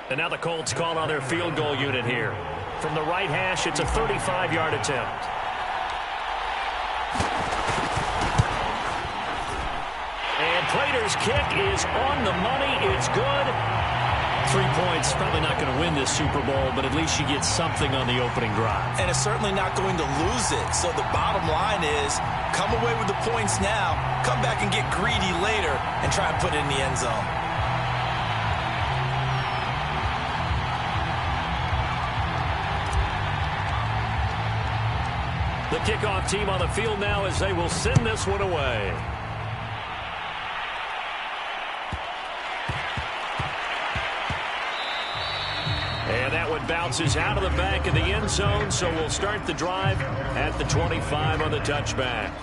And now the Colts call on their field goal unit here. From the right hash, it's a 35-yard attempt. And Prater's kick is on the money. It's good. 3 points, probably not going to win this Super Bowl, but at least you get something on the opening drive. And it's certainly not going to lose it. So the bottom line is, come away with the points now, come back and get greedy later, and try and put it in the end zone. The kickoff team on the field now as they will send this one away. And that one bounces out of the back of the end zone, so we'll start the drive at the 25 on the touchback.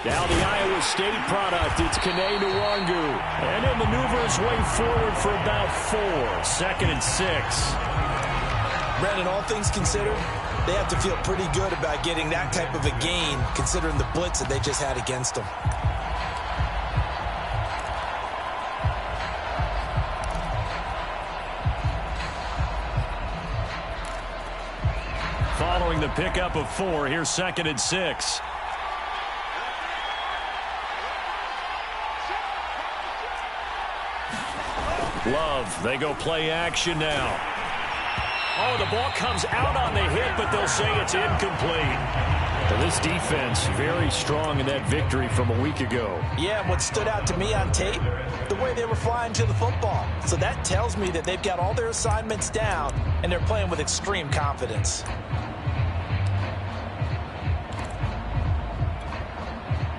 Now the Iowa State product, it's Kene Nwangu. And he'll maneuver his way forward for about 4. 2nd and 6. Brandon, all things considered, they have to feel pretty good about getting that type of a gain, considering the blitz that they just had against them. Following the pickup of 4, here's 2nd and 6. Love, they go play action now. Oh, the ball comes out on the hit, but they'll say it's incomplete. Well, this defense very strong in that victory from a week ago. Yeah, what stood out to me on tape, the way they were flying to the football. So that tells me that they've got all their assignments down, and they're playing with extreme confidence.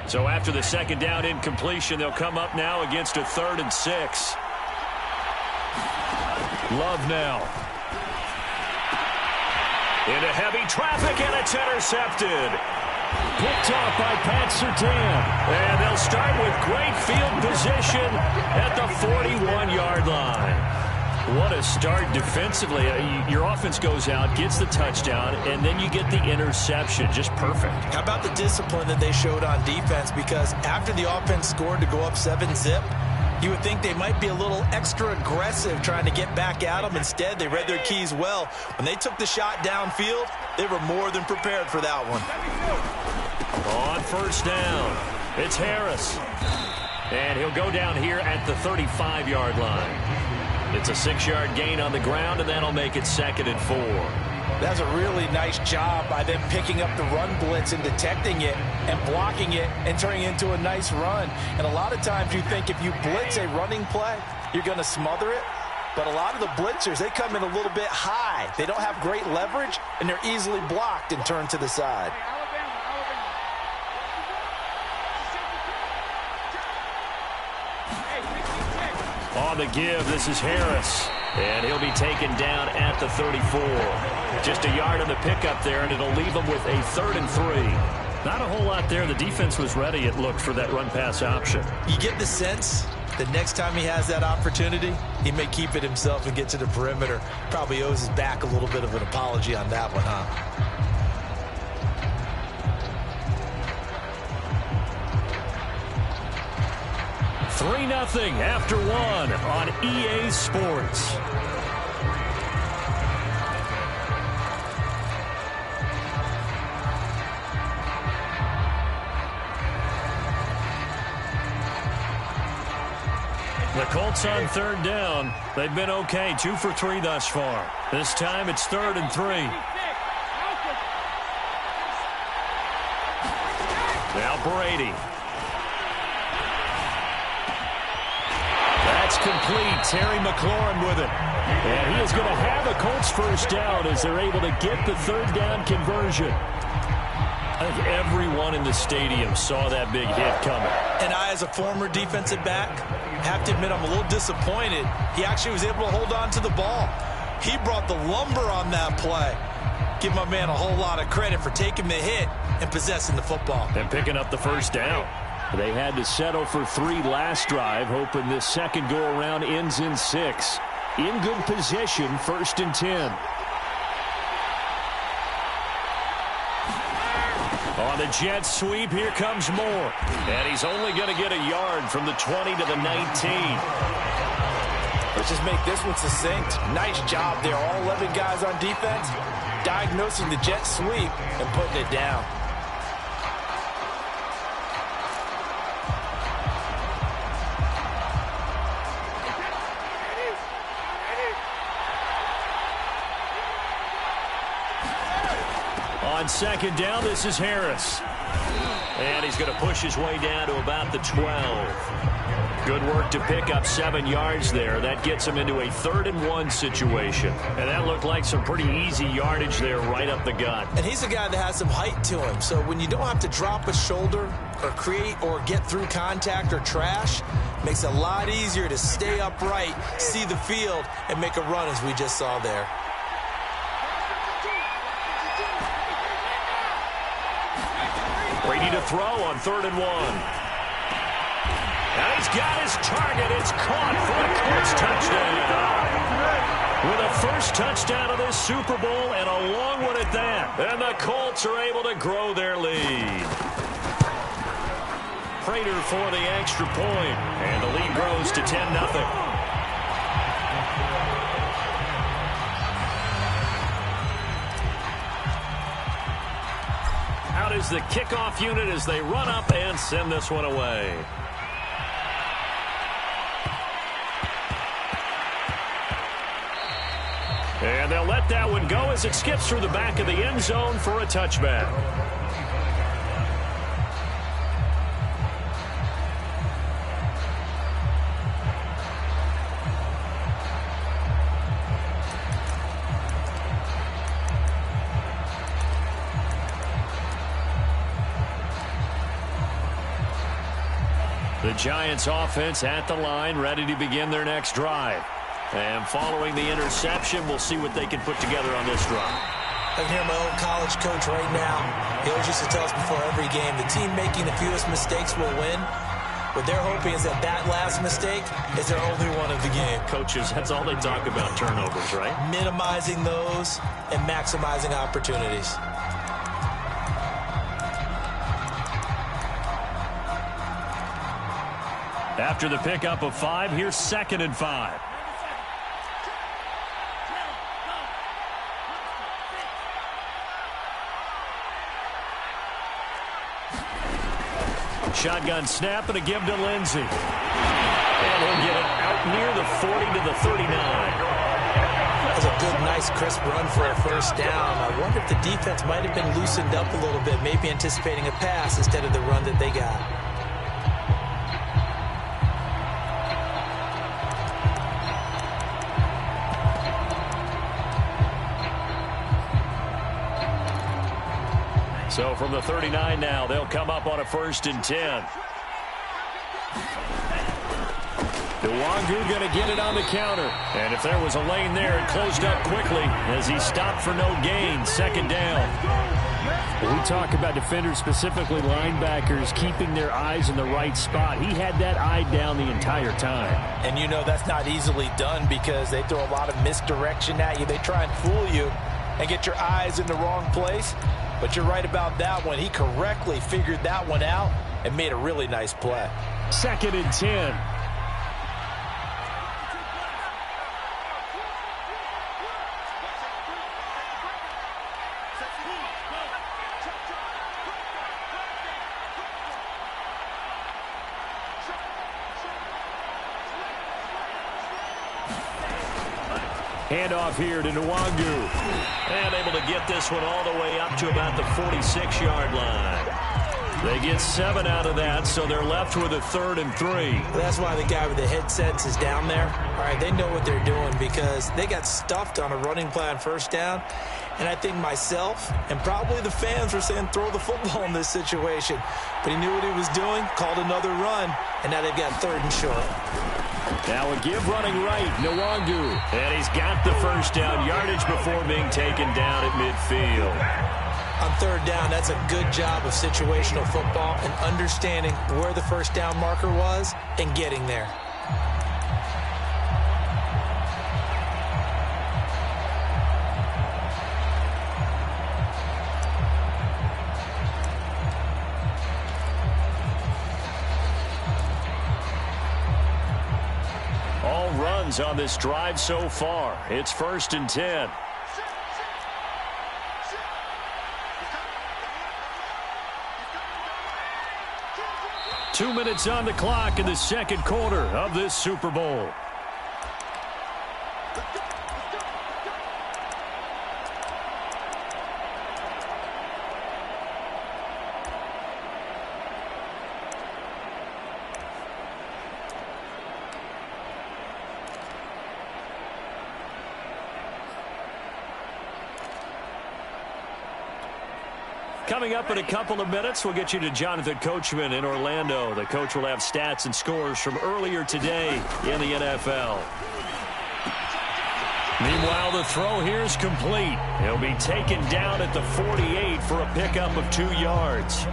So after the 2nd down incompletion, they'll come up now against a 3rd and 6. Love now. Into heavy traffic, and it's intercepted. Picked off by Pat Surtain. And they'll start with great field position at the 41-yard line. What a start defensively. Your offense goes out, gets the touchdown, and then you get the interception. Just perfect. How about the discipline that they showed on defense? Because after the offense scored to go up 7-zip, you would think they might be a little extra aggressive trying to get back at them. Instead, they read their keys well. When they took the shot downfield, they were more than prepared for that one. On 1st down, it's Harris. And he'll go down here at the 35-yard line. It's a 6-yard gain on the ground, and that'll make it 2nd and 4. That's a really nice job by them picking up the run blitz and detecting it and blocking it and turning it into a nice run. And a lot of times you think if you blitz a running play, you're going to smother it. But a lot of the blitzers, they come in a little bit high. They don't have great leverage, and they're easily blocked and turned to the side. On the give, this is Harris. And he'll be taken down at the 34. Just a yard on the pickup there, and it'll leave him with a 3rd and 3. Not a whole lot there. The defense was ready, it looked, for that run-pass option. You get the sense that next time he has that opportunity, he may keep it himself and get to the perimeter. Probably owes his back a little bit of an apology on that one, huh? $3-0 after 1 on EA Sports. The Colts on 3rd down. They've been okay, 2 for 3 thus far. This time it's 3rd and 3. Now Brady. That's complete. Terry McLaurin with it. And he is going to have a Colts 1st down as they're able to get the 3rd down conversion. I think everyone in the stadium saw that big hit coming. And I, as a former defensive back, have to admit I'm a little disappointed. He actually was able to hold on to the ball. He brought the lumber on that play. Give my man a whole lot of credit for taking the hit and possessing the football. And picking up the first down. They had to settle for 3 last drive, hoping this second go-around ends in 6. In good position, 1st and 10. On the jet sweep, here comes Moore. And he's only going to get a yard from the 20 to the 19. Let's just make this one succinct. Nice job there. All 11 guys on defense diagnosing the jet sweep and putting it down. On second down, this is Harris. And he's going to push his way down to about the 12. Good work to pick up 7 yards there. That gets him into a 3rd and 1 situation. And that looked like some pretty easy yardage there right up the gut. And he's a guy that has some height to him. So when you don't have to drop a shoulder or create or get through contact or trash, makes it a lot easier to stay upright, see the field, and make a run as we just saw there. Brady to throw on 3rd and 1. And he's got his target. It's caught for a Colts touchdown. With a first touchdown of this Super Bowl and a long one at that. And the Colts are able to grow their lead. Prater for the extra point. And the lead grows to 10-0. Is the kickoff unit as they run up and send this one away. And they'll let that one go as it skips through the back of the end zone for a touchback. The Giants offense at the line, ready to begin their next drive. And following the interception, we'll see what they can put together on this drive. I can hear my old college coach right now. He always used to tell us before every game, the team making the fewest mistakes will win. What they're hoping is that that last mistake is their only one of the game. Coaches, that's all they talk about, turnovers, right? Minimizing those and maximizing opportunities. After the pickup of 5, here's 2nd and 5. Shotgun snap and a give to Lindsey. And he'll get it out near the 40 to the 39. That was a good, nice, crisp run for a first down. I wonder if the defense might have been loosened up a little bit, maybe anticipating a pass instead of the run that they got. So from the 39 now, they'll come up on a 1st and 10. Nwangu going to get it on the counter. And if there was a lane there, it closed up quickly as he stopped for no gain. 2nd down. When we talk about defenders, specifically linebackers, keeping their eyes in the right spot, he had that eye down the entire time. And you know that's not easily done because they throw a lot of misdirection at you. They try and fool you and get your eyes in the wrong place. But you're right about that one. He correctly figured that one out and made a really nice play. 2nd and 10. Handoff here to Nwangu. And able to get this one all the way up to about the 46-yard line. They get 7 out of that, so they're left with a 3rd and 3. That's why the guy with the headsets is down there. All right, they know what they're doing because they got stuffed on a running play on 1st down. And I think myself and probably the fans were saying throw the football in this situation. But he knew what he was doing, called another run, and now they've got 3rd and short. Now a give running right, Nwangu. And he's got the first down yardage before being taken down at midfield. On third down, that's a good job of situational football and understanding where the first down marker was and getting there. All runs on this drive so far. It's 1st and 10. Two minutes on the clock in the second quarter of this Super Bowl. Coming up in a couple of minutes, we'll get you to Jonathan Coachman in Orlando. The coach will have stats and scores from earlier today in the NFL. Meanwhile, the throw here is complete. He'll be taken down at the 48 for a pickup of 2 yards.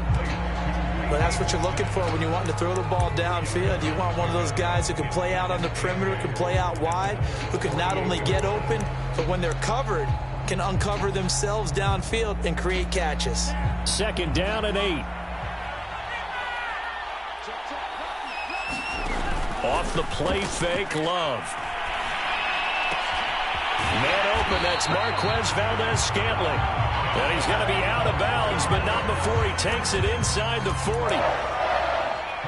But that's what you're looking for when you want to throw the ball downfield. You want one of those guys who can play out on the perimeter, can play out wide, who can not only get open, but when they're covered, can uncover themselves downfield and create catches. 2nd down and 8. Off the play fake, Love. Man open, that's Marquez Valdez-Scantling. And he's going to be out of bounds, but not before he takes it inside the 40.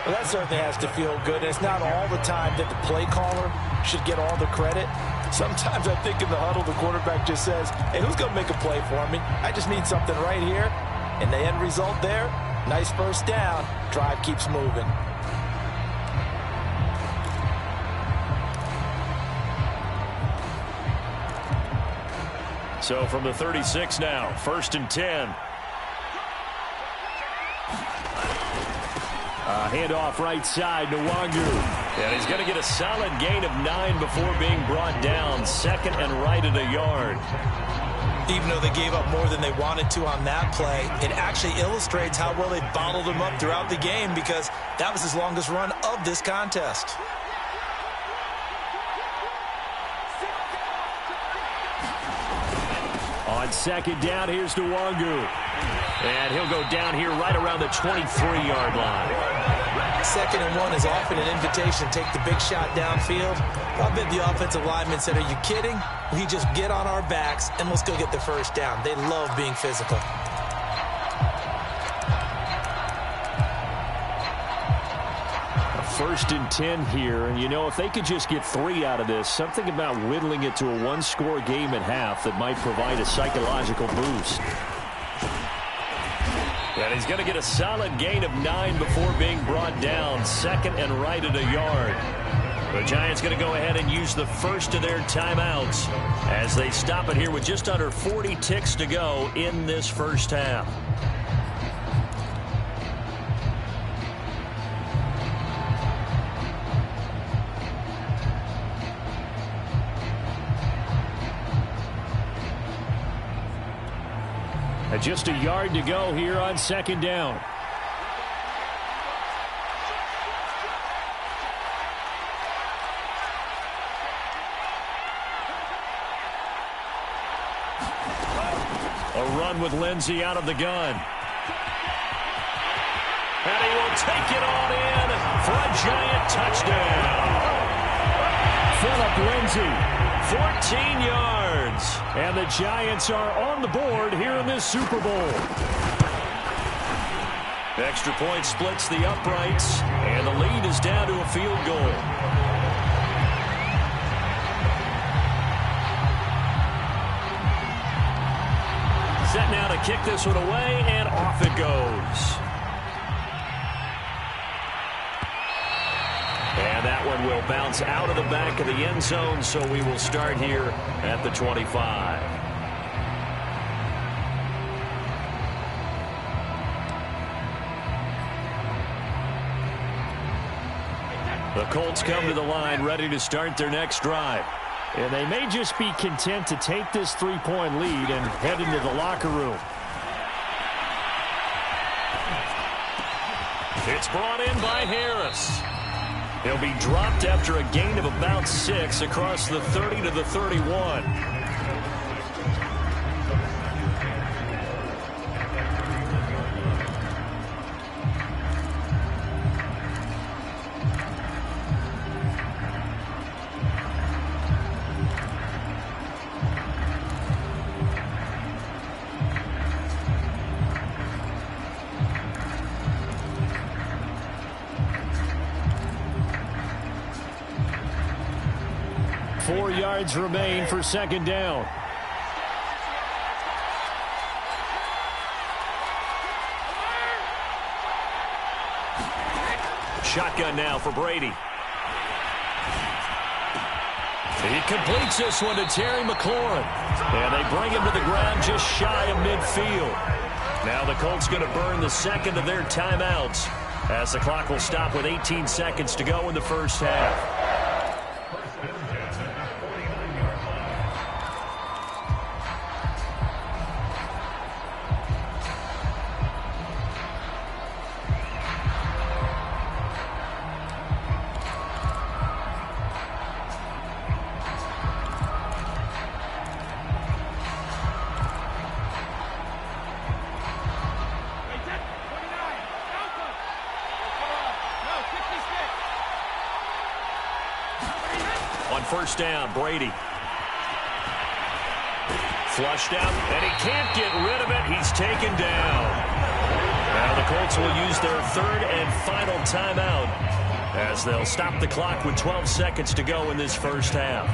Well, that certainly has to feel good. It's not all the time that the play caller should get all the credit. Sometimes I think in the huddle, the quarterback just says, hey, who's going to make a play for me? I just need something right here. And the end result there, nice first down. Drive keeps moving. So from the 36 now, 1st and 10. Handoff right side, Nwangu. And he's going to get a solid gain of 9 before being brought down. 2nd and right at a yard. Even though they gave up more than they wanted to on that play, it actually illustrates how well they bottled them up throughout the game because that was his longest run of this contest. On 2nd down, here's Nwangu. And he'll go down here right around the 23-yard line. 2nd and 1 is often an invitation to take the big shot downfield. I bet the offensive lineman said, are you kidding? We just get on our backs and let's go get the first down. They love being physical. A 1st and 10 here, and you know, if they could just get 3 out of this, something about whittling it to a 1-score game at half that might provide a psychological boost. And he's going to get a solid gain of 9 before being brought down. 2nd and right at a yard. The Giants going to go ahead and use the first of their timeouts as they stop it here with just under 40 ticks to go in this first half. Just a yard to go here on 2nd down. A run with Lindsey out of the gun. And he will take it on in for a Giant touchdown. Phillip Lindsay. 14 yards. And the Giants are on the board here in this Super Bowl. Extra point splits the uprights, and the lead is down to a field goal. Set now to kick this one away, and off it goes. And that one will bounce out of the back of the end zone, so we will start here at the 25. The Colts come to the line ready to start their next drive. And they may just be content to take this 3-point lead and head into the locker room. It's brought in by Harris. He'll be dropped after a gain of about 6 across the 30 to the 31. Remain for second down. Shotgun now for Brady. He completes this one to Terry McLaurin. And they bring him to the ground just shy of midfield. Now the Colts going to burn the second of their timeouts as the clock will stop with 18 seconds to go in the first half. First down, Brady. Flushed out, and he can't get rid of it. He's taken down. Now the Colts will use their third and final timeout as they'll stop the clock with 12 seconds to go in this first half.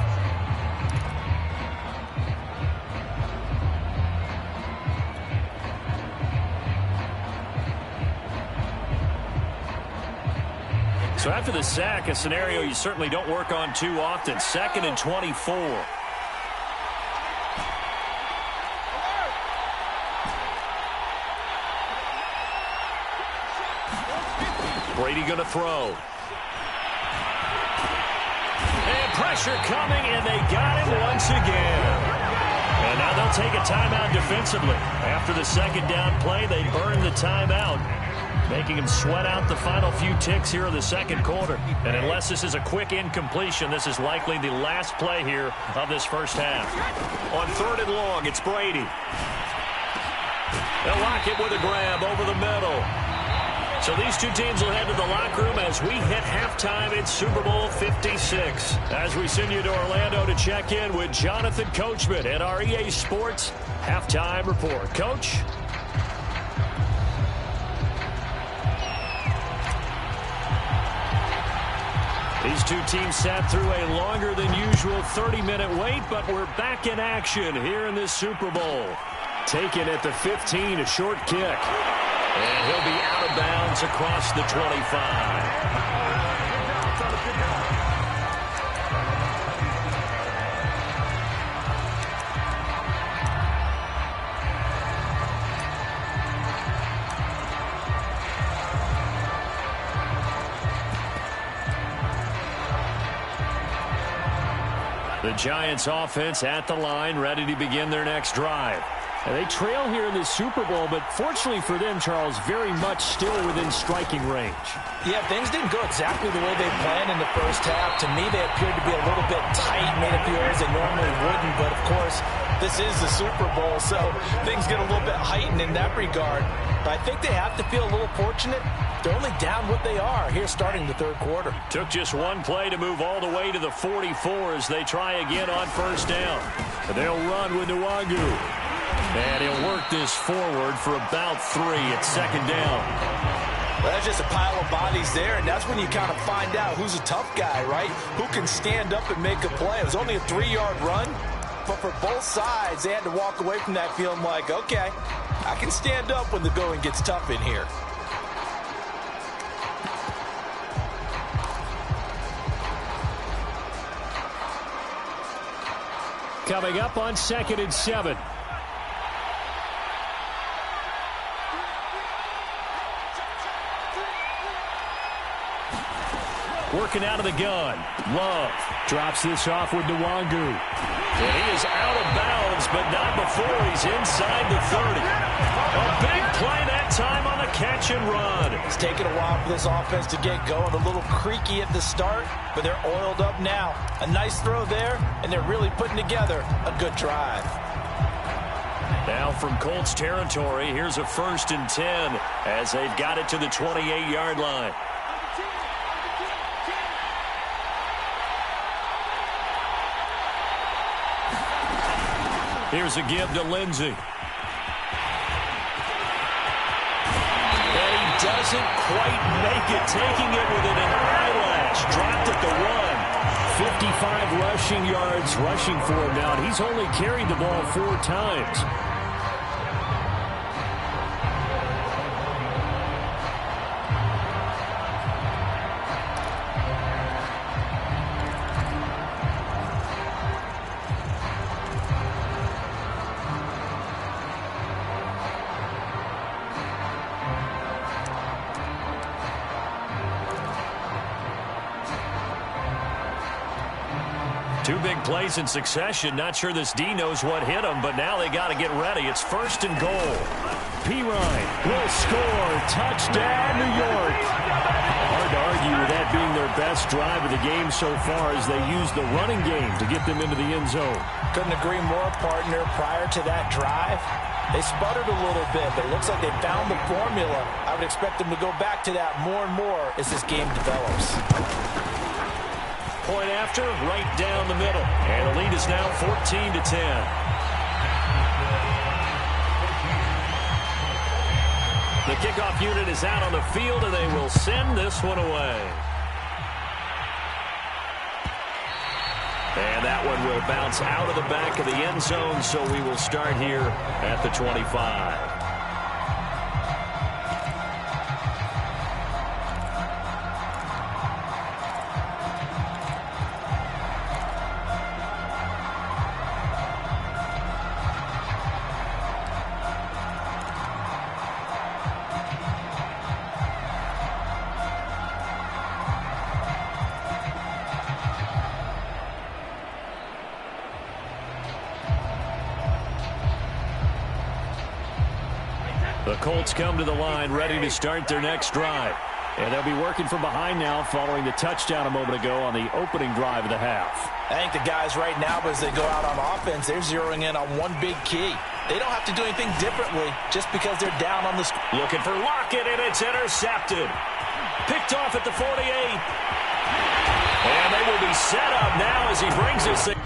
So after the sack, a scenario you certainly don't work on too often. 2nd and 24. Brady going to throw. And pressure coming, and they got him once again. And now they'll take a timeout defensively. After the second down play, they burn the timeout, making him sweat out the final few ticks here in the second quarter. And unless this is a quick incompletion, this is likely the last play here of this first half. On 3rd and long, it's Brady. They'll lock it with a grab over the middle. So these two teams will head to the locker room as we hit halftime in Super Bowl 56. As we send you to Orlando to check in with Jonathan Coachman at our EA Sports Halftime Report. Coach? These two teams sat through a longer than usual 30-minute wait, but we're back in action here in this Super Bowl. Taken at the 15, a short kick. And he'll be out of bounds across the 25. The Giants offense at the line, ready to begin their next drive. And they trail here in the Super Bowl, but fortunately for them, Charles, very much still within striking range. Yeah, things didn't go exactly the way they planned in the first half. To me, they appeared to be a little bit tight, made a few errors they normally wouldn't. But, of course, this is the Super Bowl, so things get a little bit heightened in that regard. But I think they have to feel a little fortunate. They're only down what they are here starting the third quarter. Took just one play to move all the way to the 44 as they try again on first down. They'll run with Nwangu. And he'll work this forward for about 3 at second down. Well, that's just a pile of bodies there, and that's when you kind of find out who's a tough guy, right? Who can stand up and make a play. It was only a 3-yard run, but for both sides, they had to walk away from that feeling like, okay, I can stand up when the going gets tough in here. Coming up on 2nd and 7. Working out of the gun. Love drops this off with Nwangu. And he is out of bounds, but not before he's inside the 30. A big play that time on the catch and run. It's taken a while for this offense to get going. A little creaky at the start, but they're oiled up now. A nice throw there, and they're really putting together a good drive. Now from Colts territory, here's a 1st and 10 as they've got it to the 28-yard line. Here's a give to Lindsey. And he doesn't quite make it, taking it within an eyelash. Dropped at the 1. 55 rushing yards rushing for him now. And he's only carried the ball 4 times. Two big plays in succession. Not sure this D knows what hit him, but now they got to get ready. It's 1st and goal. Pirine will score. Touchdown, New York. Hard to argue with that being their best drive of the game so far as they use the running game to get them into the end zone. Couldn't agree more, partner. Prior to that drive, they sputtered a little bit, but it looks like they found the formula. I would expect them to go back to that more and more as this game develops. Point after, right down the middle. And the lead is now 14-10. The kickoff unit is out on the field, and they will send this one away. And that one will bounce out of the back of the end zone, so we will start here at the 25. The Colts come to the line ready to start their next drive. And they'll be working from behind now following the touchdown a moment ago on the opening drive of the half. I think the guys right now, as they go out on offense, they're zeroing in on one big key. They don't have to do anything differently just because they're down on the score. Looking for Lockett, and it's intercepted. Picked off at the 48. And they will be set up now as he brings this thing.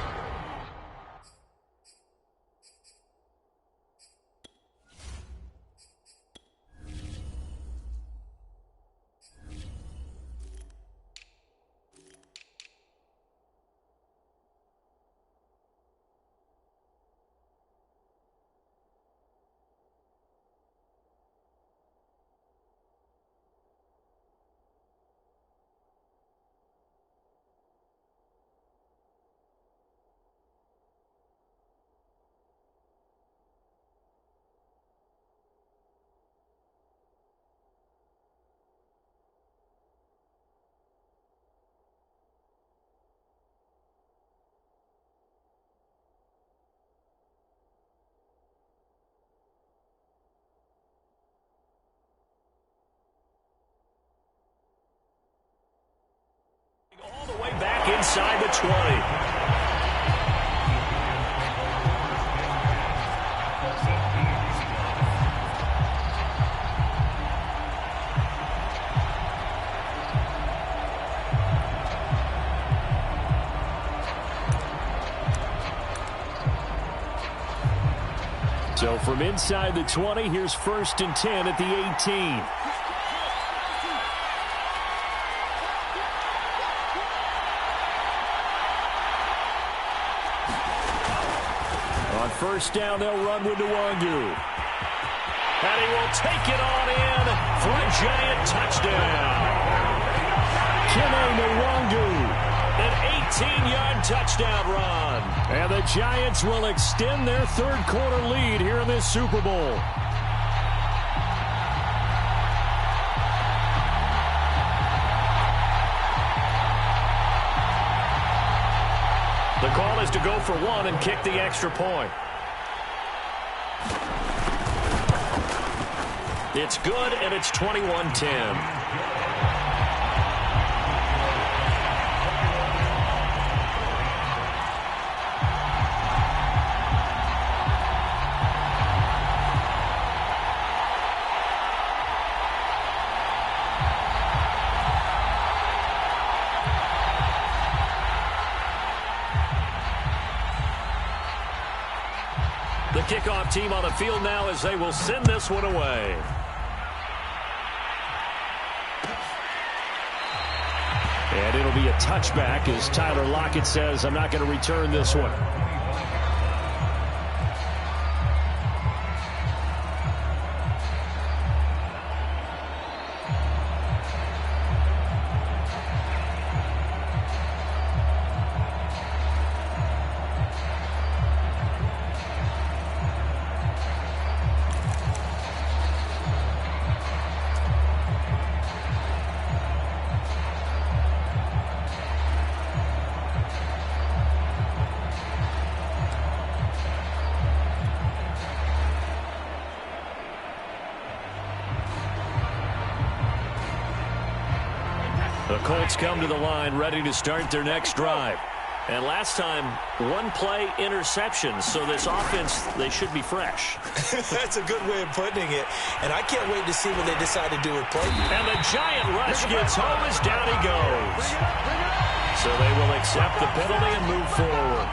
All the way back inside the 20. So from inside the 20, here's 1st and 10 at the 18. On 1st down, they'll run with Nwangu. And he will take it on in for a giant touchdown. Kene Nwangu, an 18-yard touchdown run. And the Giants will extend their third-quarter lead here in this Super Bowl. The call is to go for one and kick the extra point. It's good, and it's 21-10. The kickoff team on the field now as they will send this one away. And it'll be a touchback as Tyler Lockett says, I'm not going to return this one. The Colts come to the line ready to start their next drive. And last time, one-play interception. So this offense, they should be fresh. That's a good way of putting it. And I can't wait to see what they decide to do with play. And the giant rush gets home as down he goes. So they will accept the penalty and move forward.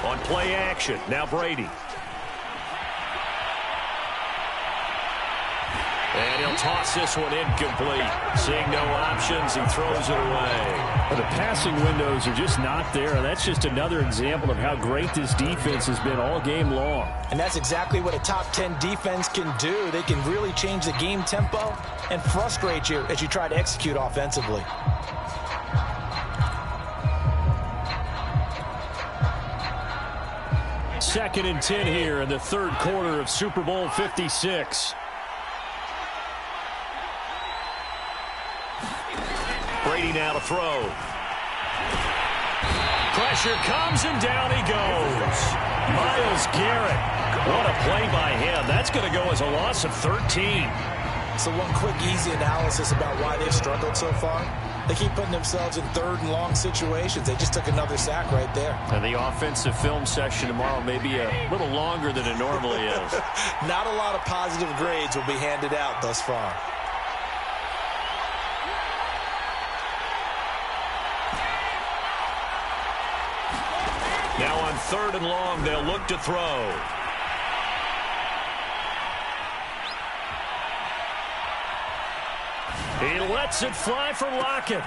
On play action, now Brady. And he'll toss this one incomplete. Seeing no options, he throws it away. Well, the passing windows are just not there. That's just another example of how great this defense has been all game long. And that's exactly what a top 10 defense can do. They can really change the game tempo and frustrate you as you try to execute offensively. Second and 10 here in the third quarter of Super Bowl 56. Brady now to throw. Pressure comes and down he goes. Myles Garrett. What a play by him. That's going to go as a loss of 13. So one quick, easy analysis about why they've struggled so far. They keep putting themselves in third and long situations. They just took another sack right there. And the offensive film session tomorrow may be a little longer than it normally is. Not a lot of positive grades will be handed out thus far. Now on third and long, they'll look to throw. He lets it fly for Lockett.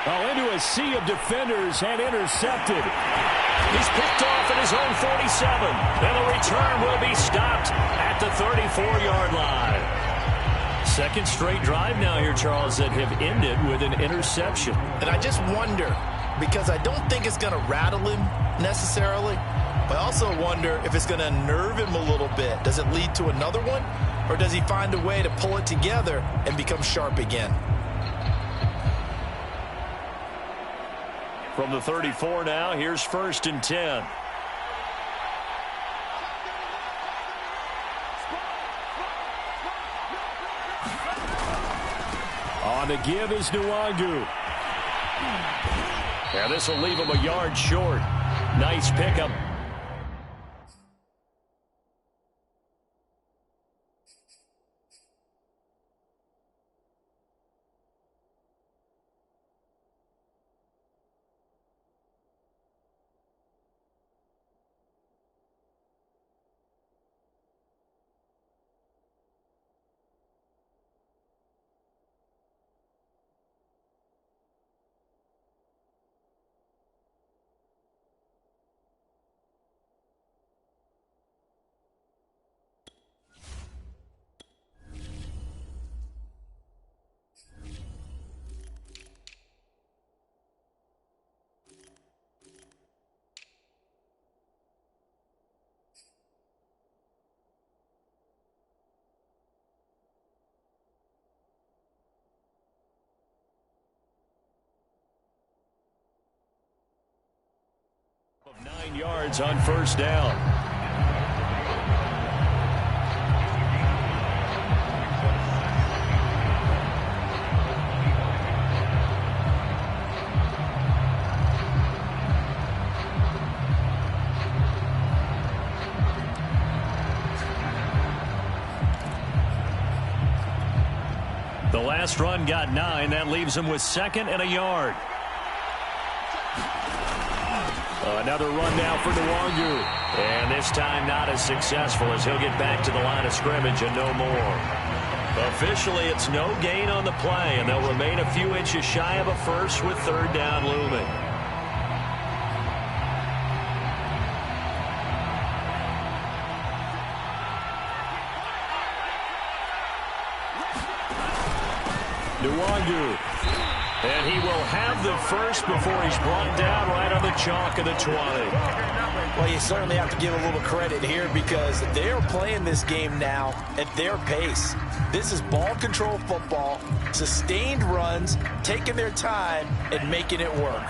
Oh, into a sea of defenders and intercepted. He's picked off at his own 47. And the return will be stopped at the 34-yard line. Second straight drive now here, Charles, that have ended with an interception. And I just wonder, because I don't think it's going to rattle him necessarily, but I also wonder if it's going to unnerve him a little bit. Does it lead to another one? Or does he find a way to pull it together and become sharp again? From the 34 now, here's first and 10. On the give is Nwangu. Yeah, this will leave him a yard short. Nice pickup. 9 yards on first down. The last run got 9. That leaves him with 2nd and a yard. Another run now for Nwangu. And this time not as successful as he'll get back to the line of scrimmage and no more. Officially, it's no gain on the play, and they'll remain a few inches shy of a first with 3rd down looming. Nwangu. And he will have the first before he's brought down right on the chalk of the 20. Well, you certainly have to give a little credit here because they are playing this game now at their pace. This is ball control football, sustained runs, taking their time and making it work.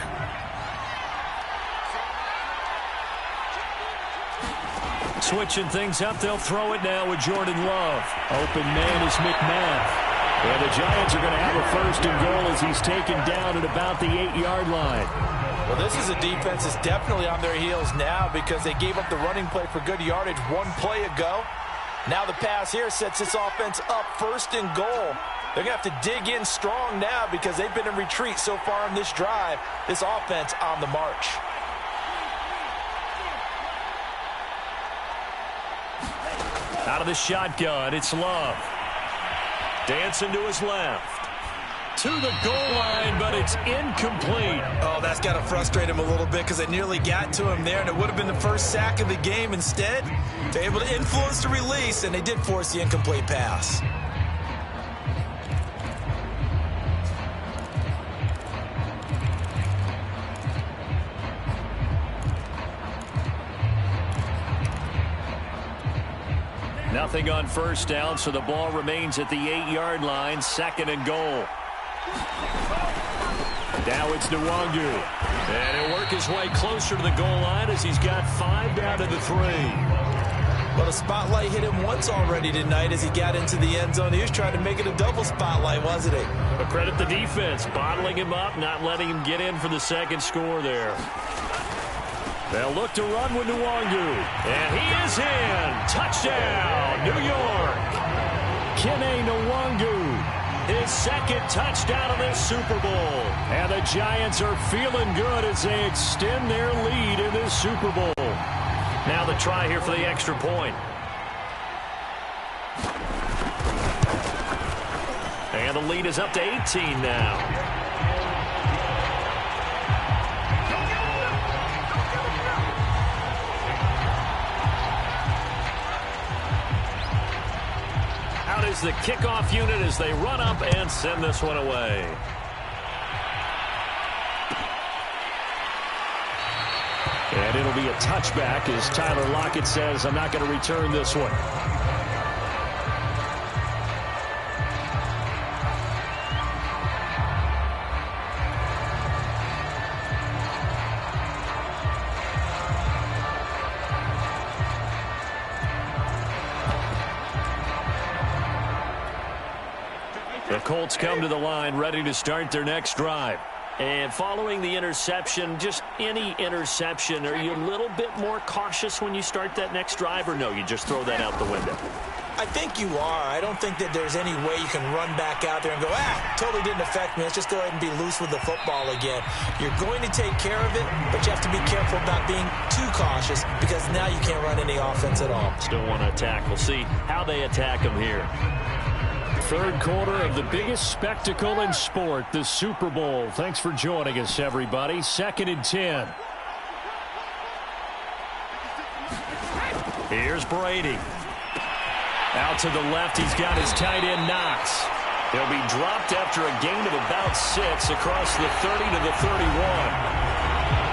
Switching things up, they'll throw it now with Jordan Love. Open man is McMahon. And the Giants are going to have a 1st and goal as he's taken down at about the 8-yard line. Well, this is a defense that's definitely on their heels now because they gave up the running play for good yardage one play ago. Now the pass here sets this offense up 1st and goal. They're going to have to dig in strong now because they've been in retreat so far on this drive. This offense on the march. Out of the shotgun, it's Love. Dancing to his left. To the goal line, but it's incomplete. Oh, that's got to frustrate him a little bit because they nearly got to him there, and it would have been the first sack of the game. Instead, they're able to influence the release, and they did force the incomplete pass. Nothing on first down, so the ball remains at the 8-yard line, 2nd and goal. Now it's Nwangu. And he'll work his way closer to the goal line as he's got 5 down to the 3. Well, the spotlight hit him once already tonight as he got into the end zone. He was trying to make it a double spotlight, wasn't he? But credit the defense, bottling him up, not letting him get in for the 2nd score there. They'll look to run with Nwangu. And he is in. Touchdown, New York. Kene Nwangu. His 2nd touchdown of this Super Bowl. And the Giants are feeling good as they extend their lead in this Super Bowl. Now the try here for the extra point. And the lead is up to 18 now. Is the kickoff unit as they run up and send this one away. And it'll be a touchback as Tyler Lockett says, I'm not going to return this one. The Colts come to the line ready to start their next drive. And following the interception, just any interception, are you a little bit more cautious when you start that next drive, or no, you just throw that out the window? I think you are. I don't think that there's any way you can run back out there and go, totally didn't affect me. Let's just go ahead and be loose with the football again. You're going to take care of it, but you have to be careful about being too cautious because now you can't run any offense at all. Still want to attack. We'll see how they attack them here. 3rd quarter of the biggest spectacle in sport, the Super Bowl. Thanks for joining us, everybody. 2nd and 10. Here's Brady. Out to the left, he's got his tight end Knox. He'll be dropped after a gain of about 6 across the 30 to the 31.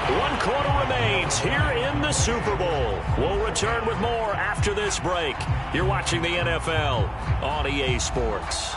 1 quarter remains here in the Super Bowl. We'll return with more after this break. You're watching the NFL on EA Sports.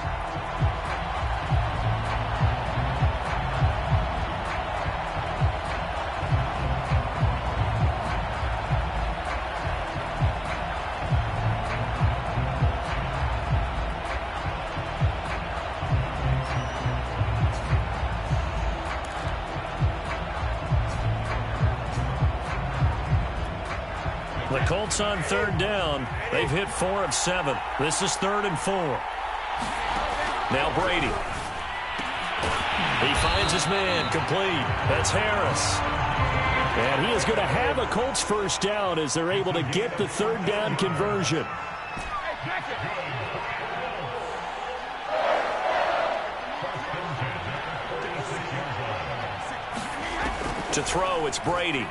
Colts on third down. They've hit 4 of 7. This is 3rd and 4. Now Brady. He finds his man, complete. That's Harris. And he is going to have a Colts first down as they're able to get the third down conversion. To throw, it's Brady.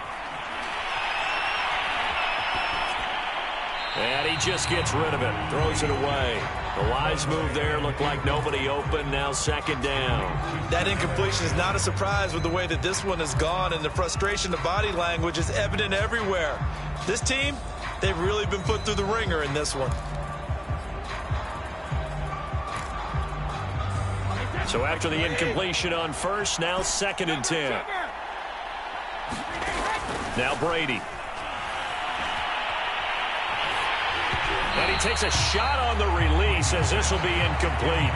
And he just gets rid of it. Throws it away. The wise move there. Looked like nobody open. Now 2nd down. That incompletion is not a surprise with the way that this one has gone, and the frustration, the body language is evident everywhere. This team, they've really been put through the ringer in this one. So after the incompletion on first, now 2nd and 10. Now Brady. And he takes a shot on the release as this will be incomplete.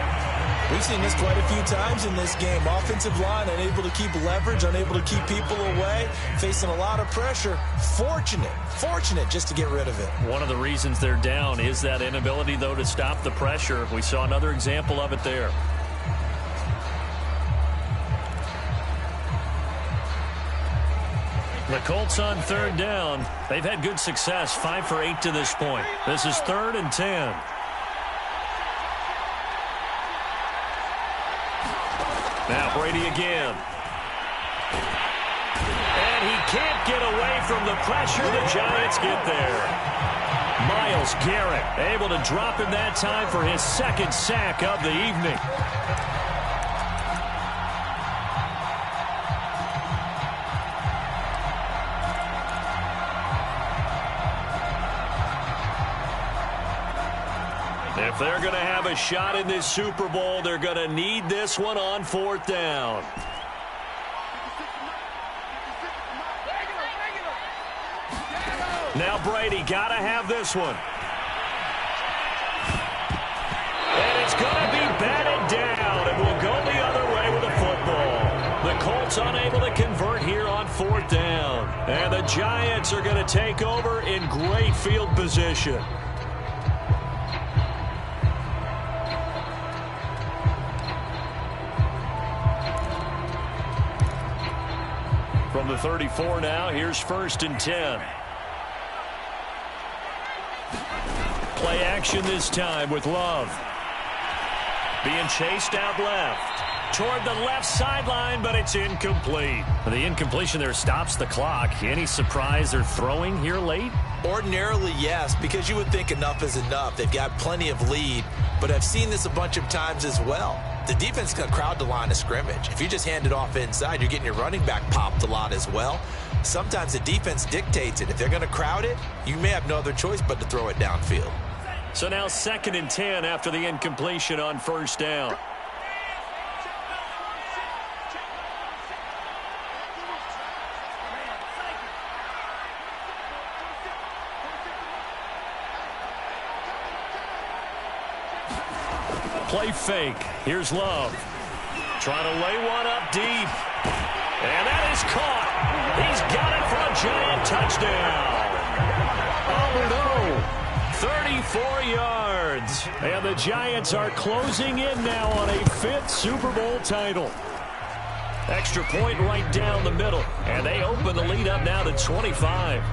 We've seen this quite a few times in this game. Offensive line unable to keep leverage, unable to keep people away, facing a lot of pressure. Fortunate just to get rid of it. One of the reasons they're down is that inability, though, to stop the pressure. We saw another example of it there. The Colts on third down. They've had good success, 5 for 8 to this point. This is 3rd and 10. Now Brady again. And he can't get away from the pressure. The Giants get there. Myles Garrett able to drop him that time for his 2nd sack of the evening. If they're going to have a shot in this Super Bowl, they're going to need this one on 4th down. Now Brady got to have this one. And it's going to be batted down, and will go the other way with the football. The Colts unable to convert here on 4th down. And the Giants are going to take over in great field position. From the 34 now, here's 1st and 10. Play action this time with Love. Being chased out left. Toward the left sideline, but it's incomplete. The incompletion there stops the clock. Any surprise they're throwing here late? Ordinarily, yes, because you would think enough is enough. They've got plenty of lead, but I've seen this a bunch of times as well. The defense can crowd the line of scrimmage. If you just hand it off inside, you're getting your running back popped a lot as well. Sometimes the defense dictates it. If they're going to crowd it, you may have no other choice but to throw it downfield. So now 2nd and 10 after the incompletion on 1st down. Play fake. Here's Love. Trying to lay one up deep. And that is caught. He's got it for a Giant touchdown. Oh, no. 34 yards. And the Giants are closing in now on a 5th Super Bowl title. Extra point right down the middle. And they open the lead up now to 25.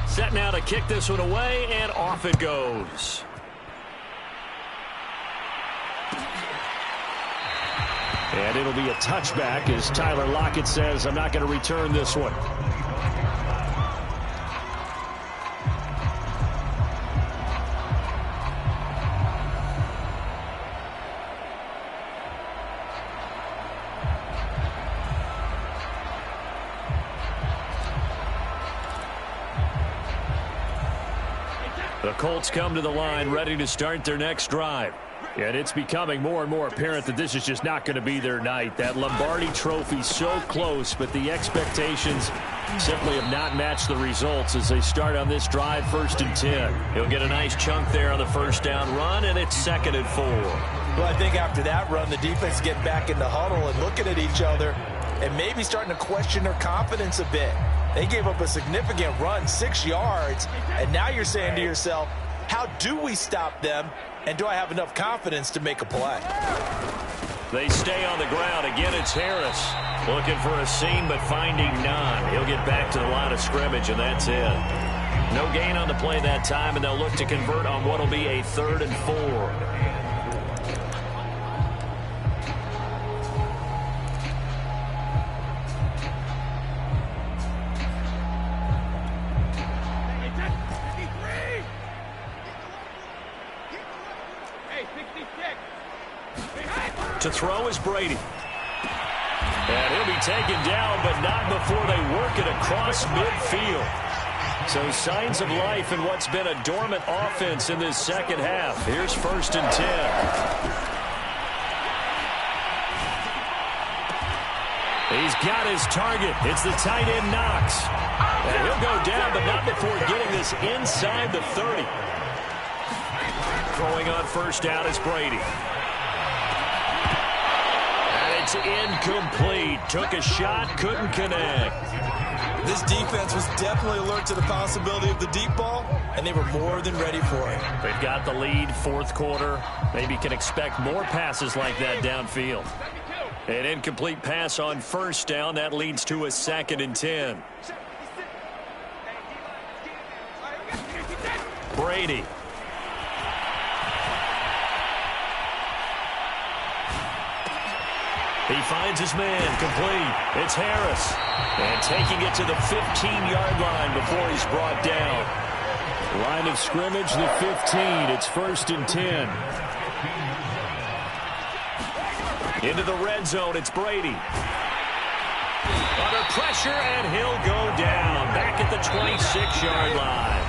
Set now to kick this one away, and off it goes. And it'll be a touchback as Tyler Lockett says, I'm not going to return this one. The Colts come to the line ready to start their next drive. And it's becoming more and more apparent that this is just not going to be their night. That Lombardi trophy so close, but the expectations simply have not matched the results as they start on this drive, 1st and 10. He'll get a nice chunk there on the first down run, and it's 2nd and 4. Well, I think after that run, the defense getting back in the huddle and looking at each other and maybe starting to question their confidence a bit. They gave up a significant run, 6 yards, and now you're saying to yourself, how do we stop them, and do I have enough confidence to make a play? They stay on the ground. Again, it's Harris looking for a seam but finding none. He'll get back to the line of scrimmage, and that's it. No gain on the play that time, and they'll look to convert on what will be a 3rd and 4. To throw is Brady. And he'll be taken down, but not before they work it across midfield. So signs of life in what's been a dormant offense in this second half. Here's 1st and 10. He's got his target. It's the tight end Knox. And he'll go down, but not before getting this inside the 30. Throwing on 1st down is Brady. It's incomplete. Took a shot, couldn't connect. This defense was definitely alert to the possibility of the deep ball, and they were more than ready for it. They've got the lead, 4th quarter. Maybe can expect more passes like that downfield. An incomplete pass on 1st down. That leads to a 2nd and 10. Brady. He finds his man, complete. It's Harris. And taking it to the 15-yard line before he's brought down. Line of scrimmage, the 15. It's 1st and 10. Into the red zone, it's Brady. Under pressure, and he'll go down. Back at the 26-yard line.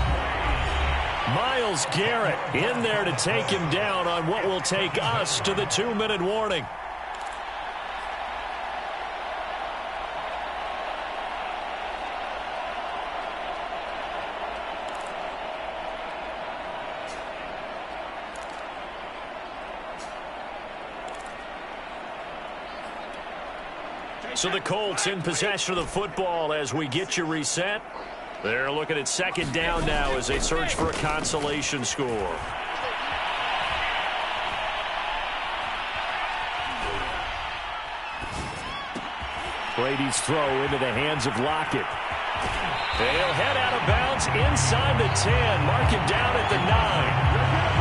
Myles Garrett in there to take him down on what will take us to the 2-minute warning. So the Colts in possession of the football as we get you reset. They're looking at 2nd down now as they search for a consolation score. Brady's throw into the hands of Lockett. They'll head out of bounds inside the 10. Mark him down at the 9.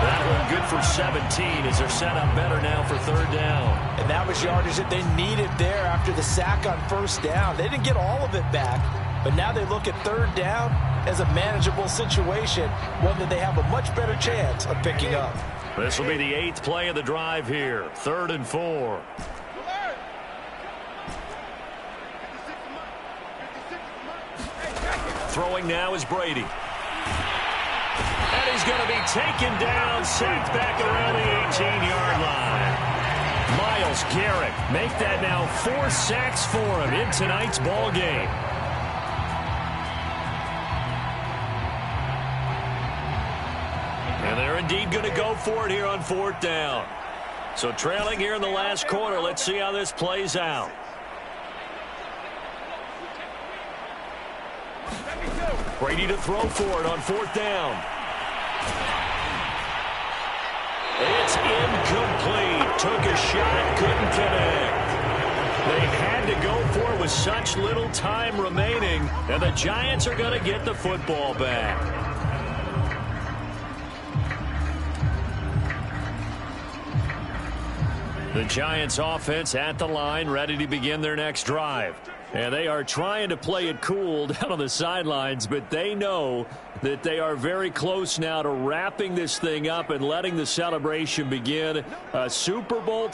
That one good for 17 as they're set up better now for 3rd down. And that was yardage that they needed there after the sack on 1st down. They didn't get all of it back, but now they look at 3rd down as a manageable situation, one that they have a much better chance of picking up. This will be the 8th play of the drive here. 3rd and 4. Throwing now is Brady. And he's going to be taken down, sacked back around the 18-yard line. Myles Garrett make that now 4 sacks for him in tonight's ball game. And they're indeed going to go for it here on 4th down. So trailing here in the last quarter, let's see how this plays out. Brady to throw for it on 4th down. It's incomplete. Took a shot, couldn't connect. They had to go for it with such little time remaining, and the Giants are going to get the football back. The Giants offense at the line, ready to begin their next drive. And they are trying to play it cool down on the sidelines, but they know that they are very close now to wrapping this thing up and letting the celebration begin. A Super Bowl